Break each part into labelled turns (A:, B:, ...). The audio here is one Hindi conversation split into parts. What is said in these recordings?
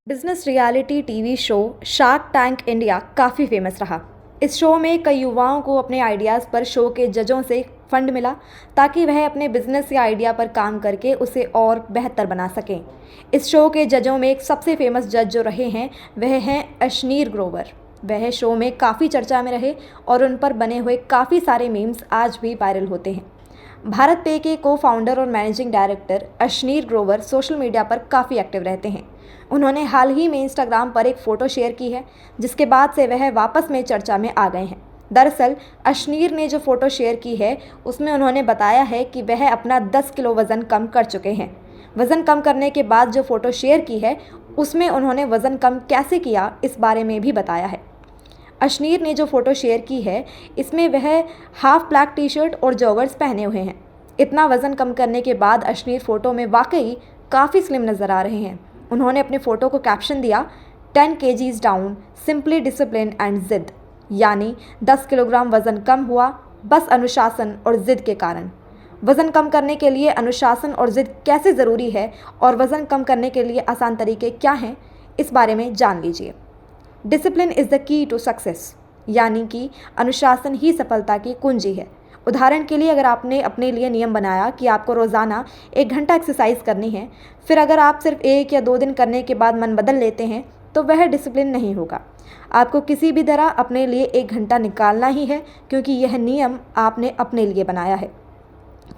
A: Business reality TV show shark tank India काफ़ी फेमस रहा। इस शो में कई युवाओं को अपने आइडियाज़ पर शो के जजों से फंड मिला ताकि वह अपने बिजनेस या आइडिया पर काम करके उसे और बेहतर बना सकें। इस शो के जजों में एक सबसे फेमस जज जो रहे हैं वह हैं अशनीर ग्रोवर। वह शो में काफ़ी चर्चा में रहे और उन पर बने हुए काफ़ी सारे मीम्स आज भी वायरल होते हैं। भारत पे के को फाउंडर और managing director Ashneer Grover social media पर काफ़ी एक्टिव रहते हैं। उन्होंने हाल ही में इंस्टाग्राम पर एक फ़ोटो शेयर की है जिसके बाद से वह वापस में चर्चा में आ गए हैं। दरअसल अशनीर ने जो फ़ोटो शेयर की है उसमें उन्होंने बताया है कि वह अपना 10 किलो वज़न कम कर चुके हैं। वज़न कम करने के बाद जो फ़ोटो शेयर की है उसमें उन्होंने वज़न कम कैसे किया इस बारे में भी बताया है। अशनीर ने जो फ़ोटो शेयर की है इसमें वह हाफ ब्लैक टी शर्ट और जॉगर्स पहने हुए हैं। इतना वज़न कम करने के बाद अशनीर फ़ोटो में वाकई काफ़ी स्लिम नज़र आ रहे हैं। उन्होंने अपने फ़ोटो को कैप्शन दिया 10 kgs down simply discipline and जिद, यानी 10 किलोग्राम वज़न कम हुआ बस अनुशासन और ज़िद के कारण। वज़न कम करने के लिए अनुशासन और ज़िद कैसे ज़रूरी है और वज़न कम करने के लिए आसान तरीके क्या हैं, इस बारे में जान लीजिए। Discipline is the key to success, यानी कि अनुशासन ही सफलता की कुंजी है। उदाहरण के लिए अगर आपने अपने लिए नियम बनाया कि आपको रोज़ाना 1 घंटा एक्सरसाइज करनी है, फिर अगर आप सिर्फ 1 या 2 दिन करने के बाद मन बदल लेते हैं तो वह डिसिप्लिन नहीं होगा। आपको किसी भी तरह अपने लिए 1 घंटा निकालना ही है क्योंकि यह नियम आपने अपने लिए बनाया है।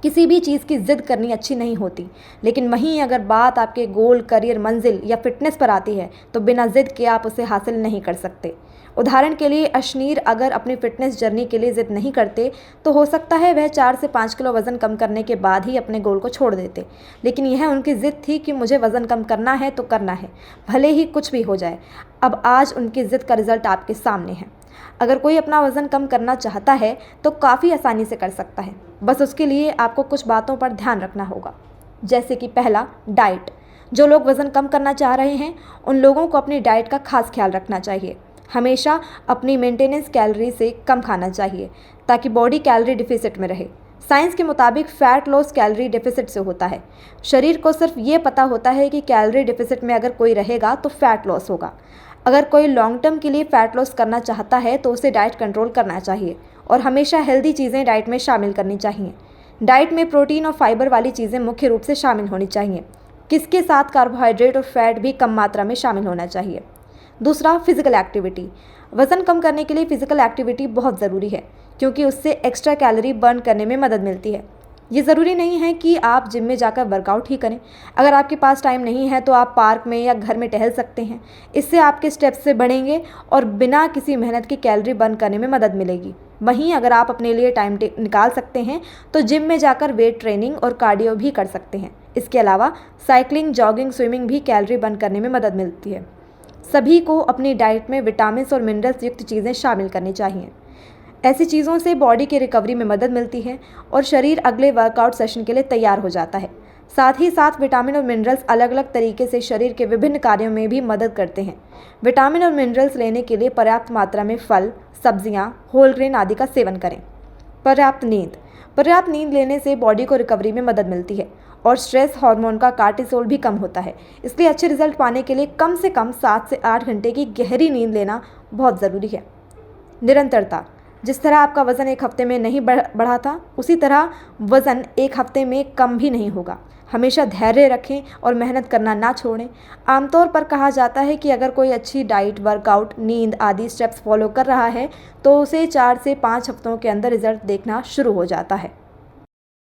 A: किसी भी चीज़ की ज़िद करनी अच्छी नहीं होती, लेकिन वहीं अगर बात आपके गोल, करियर, मंजिल या फिटनेस पर आती है तो बिना ज़िद के आप उसे हासिल नहीं कर सकते। उदाहरण के लिए अशनीर अगर अपनी फिटनेस जर्नी के लिए ज़िद नहीं करते तो हो सकता है वह 4 से 5 किलो वज़न कम करने के बाद ही अपने गोल को छोड़ देते, लेकिन यह उनकी ज़िद थी कि मुझे वज़न कम करना है तो करना है, भले ही कुछ भी हो जाए। अब आज उनकी ज़िद का रिज़ल्ट आपके सामने है। अगर कोई अपना वज़न कम करना चाहता है तो काफ़ी आसानी से कर सकता है, बस उसके लिए आपको कुछ बातों पर ध्यान रखना होगा। जैसे कि पहला, डाइट। जो लोग वज़न कम करना चाह रहे हैं उन लोगों को अपनी डाइट का खास ख्याल रखना चाहिए। हमेशा अपनी मेंटेनेंस कैलोरी से कम खाना चाहिए ताकि बॉडी कैलोरी डिफिसिट में रहे। साइंस के मुताबिक फ़ैट लॉस कैलोरी डिफिसिट से होता है। शरीर को सिर्फ ये पता होता है कि कैलोरी डिफिसिट में अगर कोई रहेगा तो फ़ैट लॉस होगा। अगर कोई लॉन्ग टर्म के लिए फ़ैट लॉस करना चाहता है तो उसे डाइट कंट्रोल करना चाहिए और हमेशा हेल्दी चीज़ें डाइट में शामिल करनी चाहिए। डाइट में प्रोटीन और फाइबर वाली चीज़ें मुख्य रूप से शामिल होनी चाहिए। किसके साथ कार्बोहाइड्रेट और फैट भी कम मात्रा में शामिल होना चाहिए। दूसरा, फिज़िकल एक्टिविटी। वज़न कम करने के लिए फ़िज़िकल एक्टिविटी बहुत ज़रूरी है क्योंकि उससे एक्स्ट्रा कैलोरी बर्न करने में मदद मिलती है। ये ज़रूरी नहीं है कि आप जिम में जाकर वर्कआउट ही करें। अगर आपके पास टाइम नहीं है तो आप पार्क में या घर में टहल सकते हैं। इससे आपके स्टेप्स से बढ़ेंगे और बिना किसी मेहनत की कैलोरी बर्न करने में मदद मिलेगी। वहीं अगर आप अपने लिए टाइम निकाल सकते हैं तो जिम में जाकर वेट ट्रेनिंग और कार्डियो भी कर सकते हैं। इसके अलावा साइकिलिंग, जॉगिंग, स्विमिंग भी कैलोरी बर्न करने में मदद मिलती है। सभी को अपनी डाइट में विटामिन्स और मिनरल्स युक्त चीज़ें शामिल करनी चाहिए। ऐसी चीज़ों से बॉडी की रिकवरी में मदद मिलती है और शरीर अगले वर्कआउट सेशन के लिए तैयार हो जाता है। साथ ही साथ विटामिन और मिनरल्स अलग अलग तरीके से शरीर के विभिन्न कार्यों में भी मदद करते हैं। विटामिन और मिनरल्स लेने के लिए पर्याप्त मात्रा में फल, सब्जियां, होल ग्रेन आदि का सेवन करें। पर्याप्त नींद लेने से बॉडी को रिकवरी में मदद मिलती है और स्ट्रेस हार्मोन का कार्टिसोल भी कम होता है। इसलिए अच्छे रिजल्ट पाने के लिए कम से कम 7 से 8 घंटे की गहरी नींद लेना बहुत ज़रूरी है। निरंतरता। जिस तरह आपका वज़न 1 हफ्ते में नहीं बढ़ा था उसी तरह वज़न 1 हफ्ते में कम भी नहीं होगा। हमेशा धैर्य रखें और मेहनत करना ना छोड़ें। आमतौर पर कहा जाता है कि अगर कोई अच्छी डाइट, वर्कआउट, नींद आदि स्टेप्स फॉलो कर रहा है तो उसे 4 से 5 हफ्तों के अंदर रिजल्ट देखना शुरू हो जाता है।